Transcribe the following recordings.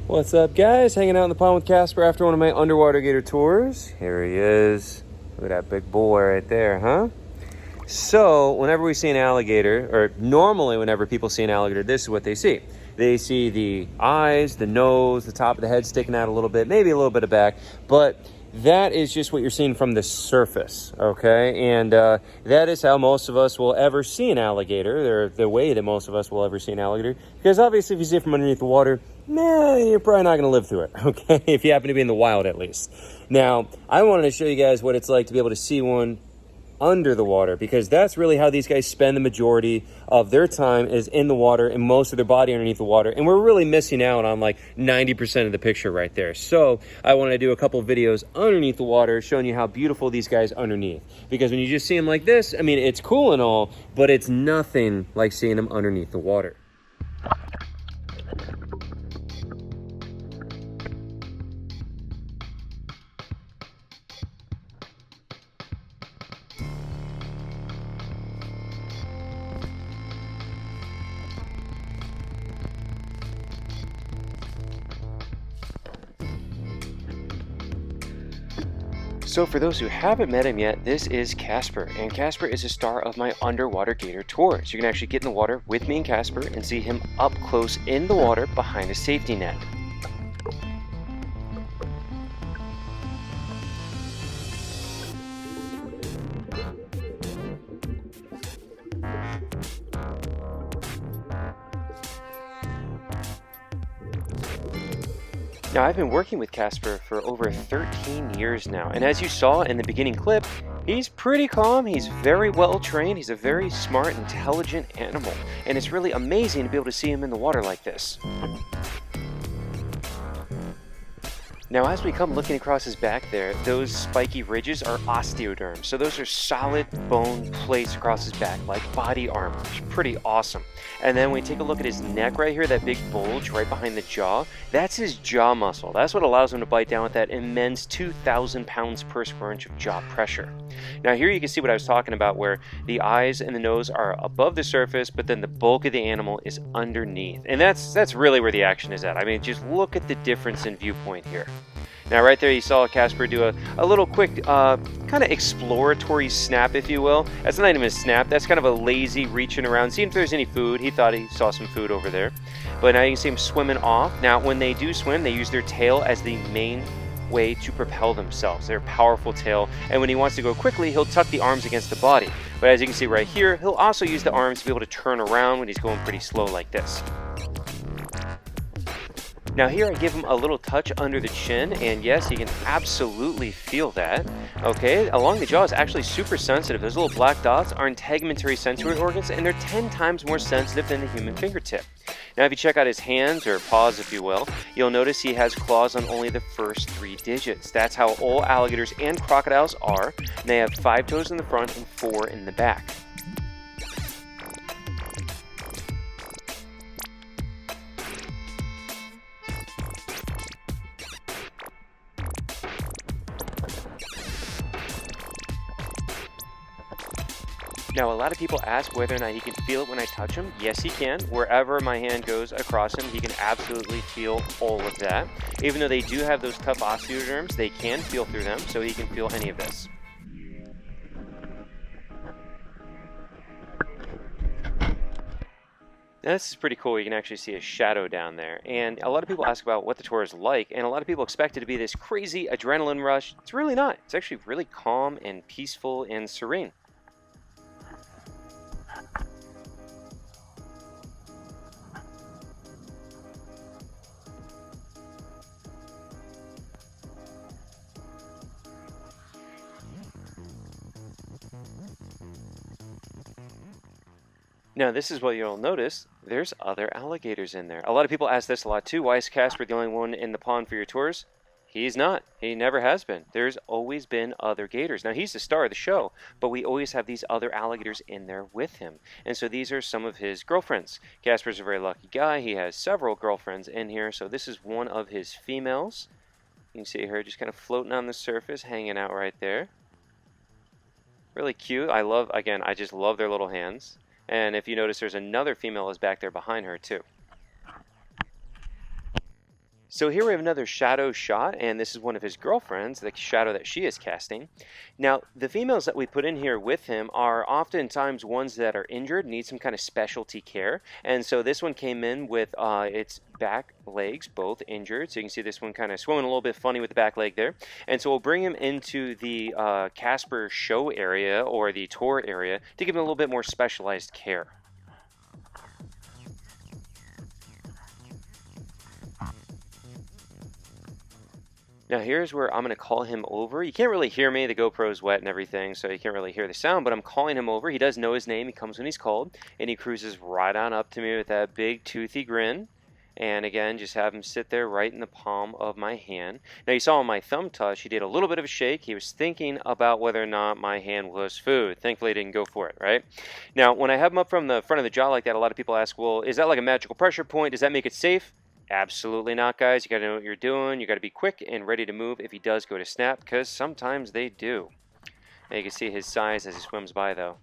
What's up, guys? Hanging out in the pond with Casper after one of my underwater gator tours. Here he is. Look at that big boy right there, huh? So, whenever we see an alligator, or normally whenever people see an alligator, this is what they see. They see the eyes, the nose, the top of the head sticking out a little bit, maybe a little bit of back, but that is just what you're seeing from the surface, okay? And that is how most of us will ever see an alligator, or the way that most of us will ever see an alligator, because obviously if you see it from underneath the water, you're probably not going to live through it, okay? If you happen to be in the wild, at least. Now, I wanted to show you guys what it's like to be able to see one under the water, because that's really how these guys spend the majority of their time, is in the water, and most of their body underneath the water. And we're really missing out on like 90% of the picture right there. So I want to do a couple of videos underneath the water showing you how beautiful these guys underneath, because when you just see them like this, I mean, it's cool and all, but it's nothing like seeing them underneath the water. So for those who haven't met him yet, this is Casper, and Casper is a star of my underwater gator tours. You can actually get in the water with me and Casper and see him up close in the water behind a safety net. Now, I've been working with Casper for over 13 years now, and as you saw in the beginning clip, he's pretty calm, he's very well trained, he's a very smart, intelligent animal, and it's really amazing to be able to see him in the water like this. Now, as we come looking across his back there, those spiky ridges are osteoderms. So those are solid bone plates across his back, like body armor. It's pretty awesome. And then when we take a look at his neck right here, that big bulge right behind the jaw, that's his jaw muscle. That's what allows him to bite down with that immense 2,000 pounds per square inch of jaw pressure. Now here you can see what I was talking about, where the eyes and the nose are above the surface, but then the bulk of the animal is underneath. And that's really where the action is at. I mean, just look at the difference in viewpoint here. Now right there you saw Casper do a little quick kind of exploratory snap, if you will. That's not even a snap, that's kind of a lazy reaching around, seeing if there's any food. He thought he saw some food over there. But now you can see him swimming off. Now when they do swim, they use their tail as the main way to propel themselves. Their powerful tail, and when he wants to go quickly, he'll tuck the arms against the body. But as you can see right here, he'll also use the arms to be able to turn around when he's going pretty slow like this. Now here I give him a little touch under the chin, and yes, you can absolutely feel that. Okay, along the jaw is actually super sensitive. Those little black dots are integumentary sensory organs, and they're 10 times more sensitive than the human fingertip. Now if you check out his hands, or paws if you will, you'll notice he has claws on only the first 3 digits. That's how all alligators and crocodiles are, and they have 5 toes in the front and 4 in the back. Now, a lot of people ask whether or not he can feel it when I touch him. Yes, he can. Wherever my hand goes across him, he can absolutely feel all of that. Even though they do have those tough osteoderms, they can feel through them, so he can feel any of this. Now, this is pretty cool. You can actually see a shadow down there. And a lot of people ask about what the tour is like, and a lot of people expect it to be this crazy adrenaline rush. It's really not. It's actually really calm and peaceful and serene. Now, this is what you'll notice. There's other alligators in there. A lot of people ask this a lot too. Why is Casper the only one in the pond for your tours? He's not. He never has been. There's always been other gators. Now, he's the star of the show, but we always have these other alligators in there with him. And so these are some of his girlfriends. Casper's a very lucky guy. He has several girlfriends in here. So this is one of his females. You can see her just kind of floating on the surface, hanging out right there. Really cute. I just love their little hands. And if you notice, there's another female is back there behind her too. So here we have another shadow shot, and this is one of his girlfriends, the shadow that she is casting. Now, the females that we put in here with him are oftentimes ones that are injured, need some kind of specialty care. And so this one came in with its back legs both injured. So you can see this one kind of swimming a little bit funny with the back leg there. And so we'll bring him into the Casper show area or the tour area to give him a little bit more specialized care. Now here's where I'm going to call him over. You can't really hear me. The GoPro's wet and everything, so you can't really hear the sound, but I'm calling him over. He does know his name. He comes when he's called, and he cruises right on up to me with that big toothy grin. And again, just have him sit there right in the palm of my hand. Now you saw on my thumb touch, he did a little bit of a shake. He was thinking about whether or not my hand was food. Thankfully, he didn't go for it, right? Now, when I have him up from the front of the jaw like that, a lot of people ask, well, is that like a magical pressure point? Does that make it safe? Absolutely not, guys. You got to know what you're doing. You got to be quick and ready to move if he does go to snap, because sometimes they do. Now you can see his size as he swims by, though.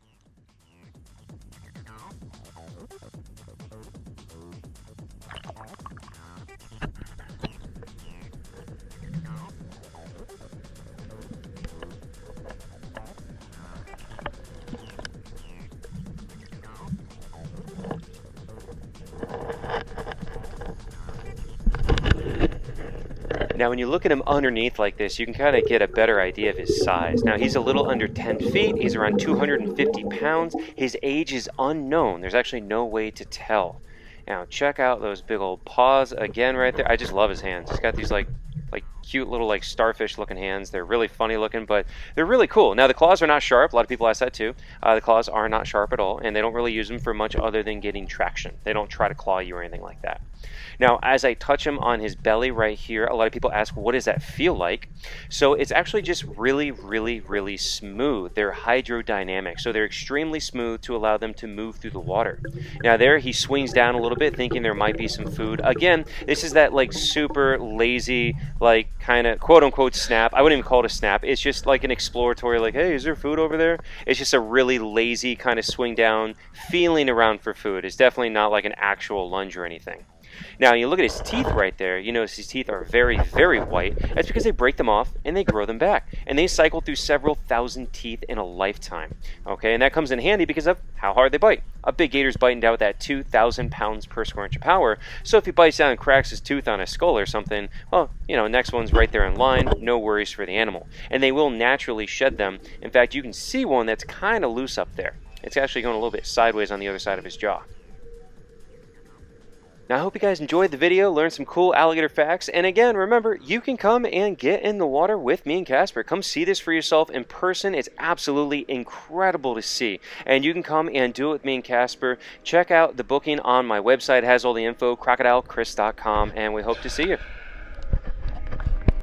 Now when you look at him underneath like this, you can kind of get a better idea of his size. Now he's a little under 10 feet, he's around 250 pounds, his age is unknown, there's actually no way to tell. Now check out those big old paws again right there. I just love his hands. He's got these like cute little like starfish looking hands. They're really funny looking, but they're really cool. Now the claws are not sharp. A lot of people ask that too. The claws are not sharp at all, and they don't really use them for much other than getting traction. They don't try to claw you or anything like that. Now as I touch him on his belly right here, a lot of people ask, what does that feel like? So it's actually just really smooth. They're hydrodynamic, so they're extremely smooth to allow them to move through the water. Now there he swings down a little bit thinking there might be some food. Again, this is that like super lazy, like kind of quote unquote snap. I wouldn't even call it a snap. It's just like an exploratory, like, hey, is there food over there? It's just a really lazy kind of swing down, feeling around for food. It's definitely not like an actual lunge or anything. Now, you look at his teeth right there, you notice his teeth are very white. That's because they break them off and they grow them back. And they cycle through several thousand teeth in a lifetime. Okay, and that comes in handy because of how hard they bite. A big gator's biting down with that 2,000 pounds per square inch of power. So if he bites down and cracks his tooth on a skull or something, well, you know, next one's right there in line, no worries for the animal. And they will naturally shed them. In fact, you can see one that's kind of loose up there. It's actually going a little bit sideways on the other side of his jaw. Now, I hope you guys enjoyed the video, learned some cool alligator facts, and again, remember, you can come and get in the water with me and Casper. Come see this for yourself in person. It's absolutely incredible to see, and you can come and do it with me and Casper. Check out the booking on my website. It has all the info, crocodilecris.com, and we hope to see you.